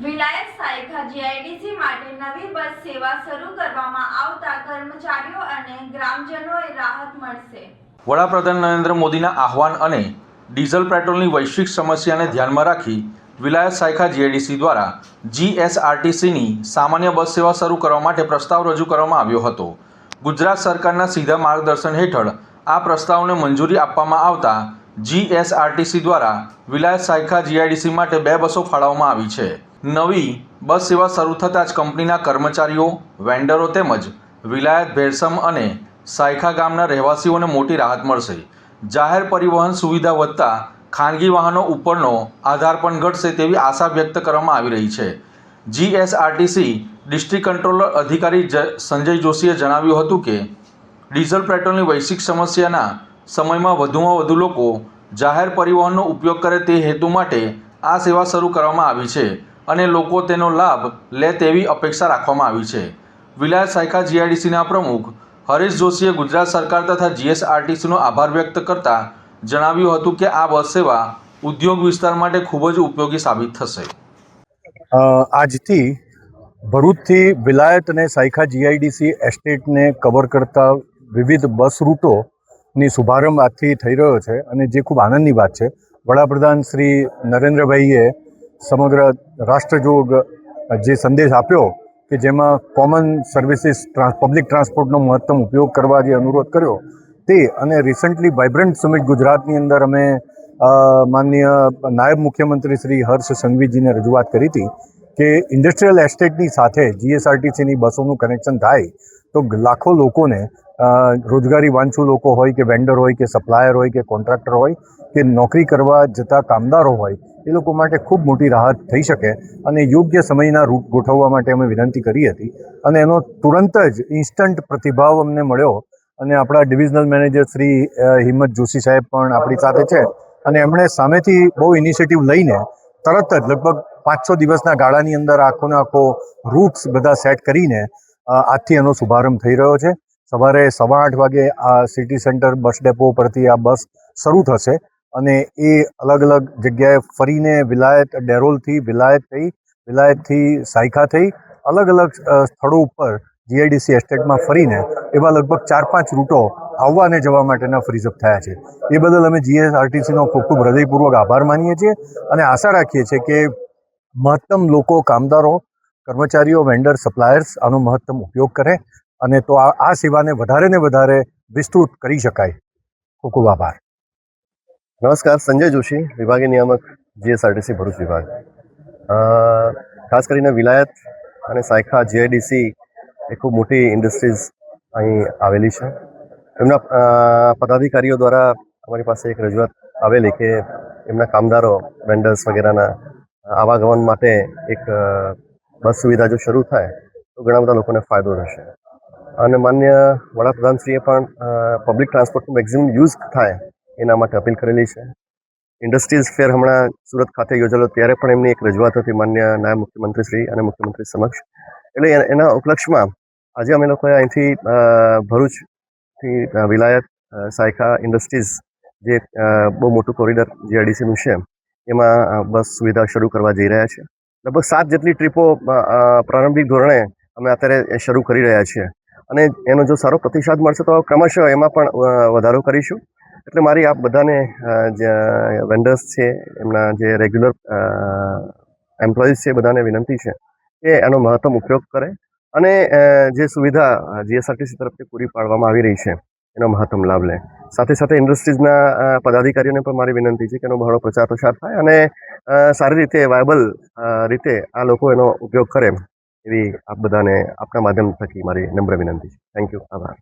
વિલાયત Saykha GIDC માટે નવી બસ સેવા શરૂ કરવામાં આવતા કર્મચારીઓ અને ગ્રામજનોએ રાહત મળશે। વડાપ્રધાન નરેન્દ્ર મોદીના આહવાન અને ડીઝલ પેટ્રોલની વૈશ્વિક સમસ્યાને ધ્યાનમાં રાખી વિલાયત સાયખા જીઆઈડીસી દ્વારા જીએસઆરટીસીની સામાન્ય બસ સેવા શરૂ કરવા માટે પ્રસ્તાવ રજૂ કરવામાં આવ્યો હતો। ગુજરાત સરકારના સીધા માર્ગદર્શન હેઠળ આ પ્રસ્તાવને મંજૂરી આપવામાં આવતા જીએસઆરટીસી દ્વારા વિલાયત સાયખા જીઆઈડીસી માટે 2 બસો ફાળવવામાં આવી છે। નવી બસ સેવા શરૂ થતાં જ કંપનીના કર્મચારીઓ, વેન્ડરો તેમજ વિલાયત, ભેરસમ અને સાયખા ગામના રહેવાસીઓને મોટી રાહત મળશે। જાહેર પરિવહન સુવિધા વધતા ખાનગી વાહનો ઉપરનો આધાર પણ ઘટશે તેવી આશા વ્યક્ત કરવામાં આવી રહી છે। જીએસઆરટીસી ડિસ્ટ્રિક્ટ કંટ્રોલર અધિકારી સંજય જોશીએ જણાવ્યું હતું કે ડીઝલ પેટ્રોલની વૈશ્વિક સમસ્યાના સમયમાં વધુમાં વધુ લોકો જાહેર પરિવહનનો ઉપયોગ કરે તે હેતુ માટે આ સેવા શરૂ કરવામાં આવી છે અને લોકો તેનો લાભ લે તેવી અપેક્ષા રાખવામાં આવી છે। વિલાયત સાયખા જીઆઈડીસીના પ્રમુખ હરીશ જોશીએ ગુજરાત સરકાર તથા જીએસઆરટીસીનો આભાર વ્યક્ત કરતા જણાવ્યું હતું કે આ બસ સેવા ઉદ્યોગ વિસ્તાર માટે ખૂબ જ ઉપયોગી સાબિત થશે। આજથી ભરૂચથી વિલાયત અને સાયખા જીઆઈડીસી એસ્ટેટને કવર કરતા વિવિધ બસ રૂટોની શુભારંભ આજથી થઈ રહ્યો છે અને જે ખૂબ આનંદની વાત છે। વડાપ્રધાન શ્રી નરેન્દ્રભાઈએ સમગ્ર રાષ્ટ્રજોગ જે સંદેશ આપ્યો કે જેમાં કોમન સર્વિસીસ પબ્લિક ટ્રાન્સપોર્ટનો મહત્તમ ઉપયોગ કરવા જે અનુરોધ કર્યો તે અને રિસન્ટલી વાઇબ્રન્ટ સમિટ ગુજરાતની અંદર અમે માનનીય નાયબ મુખ્યમંત્રી શ્રી હર્ષ સંઘવીજીને રજૂઆત કરી હતી કે ઇન્ડસ્ટ્રીયલ એસ્ટેટની સાથે જીએસઆરટીસીની બસોનું કનેક્શન થાય તો લાખો લોકોને રોજગારી વાંચુ લોકો હોય કે વેન્ડર હોય કે સપ્લાયર હોય કે કોન્ટ્રાક્ટર હોય કે નોકરી કરવા જતા કામદારો હોય એ લોકો માટે ખૂબ મોટી રાહત થઈ શકે અને યોગ્ય સમયના રૂટ ગોઠવવા માટે અમે વિનંતી કરી હતી અને એનો તુરંત જ ઇન્સ્ટન્ટ પ્રતિભાવ અમને મળ્યો અને આપણા ડિવિઝનલ મેનેજર શ્રી હિંમત જોશી સાહેબ પણ આપણી સાથે છે અને એમણે સામેથી બહુ ઇનિશિયેટિવ લઈને તરત જ લગભગ 5-6 દિવસના ગાળાની અંદર આખોને આખો રૂટ્સ બધા સેટ કરીને આજથી એનો શુભારંભ થઈ રહ્યો છે। સવારે 8:15 વાગે આ સિટી સેન્ટર બસ ડેપો પરથી આ બસ શરૂ થશે અને એ અલગ અલગ જગ્યાએ ફરીને વિલાયત, ડેરોલથી વિલાયત થઈ, વિલાયતથી સાયખા થઈ અલગ અલગ સ્થળો ઉપર જીઆઈડીસી એસ્ટેટમાં ફરીને એવા લગભગ 4-5 રૂટો આવવા અને જવા માટેના ફ્રીઝઅપ થયા છે। એ બદલ અમે જીએસઆરટીસીનો ખૂબ ખૂબ હૃદયપૂર્વક આભાર માનીએ છીએ અને આશા રાખીએ છીએ કે મહત્તમ લોકો, કામદારો, કર્મચારીઓ, વેન્ડર, સપ્લાયર્સ આનો મહત્તમ ઉપયોગ કરે અને તો આ સેવાને વધારે ને વધારે વિસ્તૃત કરી શકાય। ખૂબ ખૂબ આભાર। નમસ્કાર, સંજય જોશી, વિભાગીય નિયામક જીએસઆરટીસી ભરૂચ વિભાગ। ખાસ કરીને વિલાયત અને સાયખા જીઆઈડીસી એ ખૂબ મોટી ઇન્ડસ્ટ્રીઝ અહીં આવેલી છે। એમના પદાધિકારીઓ દ્વારા અમારી પાસે એક રજૂઆત આવેલી કે એમના કામદારો, વેન્ડર્સ વગેરેના આવાગમન માટે એક બસ સુવિધા જો શરૂ થાય તો ઘણા બધા લોકોને ફાયદો રહેશે અને માન્ય વડાપ્રધાનશ્રીએ પણ પબ્લિક ટ્રાન્સપોર્ટનો મેક્સિમમ યુઝ થાય એના માટે અપીલ કરેલી છે। ઇન્ડસ્ટ્રીઝ ફેર હમણાં સુરત ખાતે યોજેલો ત્યારે પણ એમની એક રજૂઆત હતી માન્ય નાયબ મુખ્યમંત્રી શ્રી અને મુખ્યમંત્રી સમક્ષ। એટલે એના ઉપલક્ષમાં આજે અમે લોકોએ અહીંથી ભરૂચથી વિલાયત સાયખા ઇન્ડસ્ટ્રીઝ જે બહુ મોટું કોરિડોર જીઆઈડીસીનું છે એમાં બસ સુવિધા શરૂ કરવા જઈ રહ્યા છીએ। લગભગ 7 જેટલી ટ્રીપો પ્રારંભિક ધોરણે અમે અત્યારે શરૂ કરી રહ્યા છીએ અને એનો જો સારો પ્રતિસાદ મળશે તો ક્રમશઃ એમાં પણ વધારો કરીશું। એટલે મારી આપ બધાને જે વેન્ડર્સ છે, એમના જે રેગ્યુલર એમ્પ્લોઈઝ છે, બધાને વિનંતી છે કે એનો મહત્તમ ઉપયોગ કરે અને જે સુવિધા જીએસઆરટીસી તરફથી પૂરી પાડવામાં આવી રહી છે એનો મહત્તમ લાભ લે। સાથે સાથે ઇન્ડસ્ટ્રીઝના પદાધિકારીઓને પણ મારી વિનંતી છે કે એનો બહોળો પ્રચાર પ્રસાર થાય અને સારી રીતે વાયબલ રીતે આ લોકો એનો ઉપયોગ કરે એવી આપ બધાને આપના માધ્યમ થકી મારી નમ્ર વિનંતી છે। થેન્ક યુ, આભાર।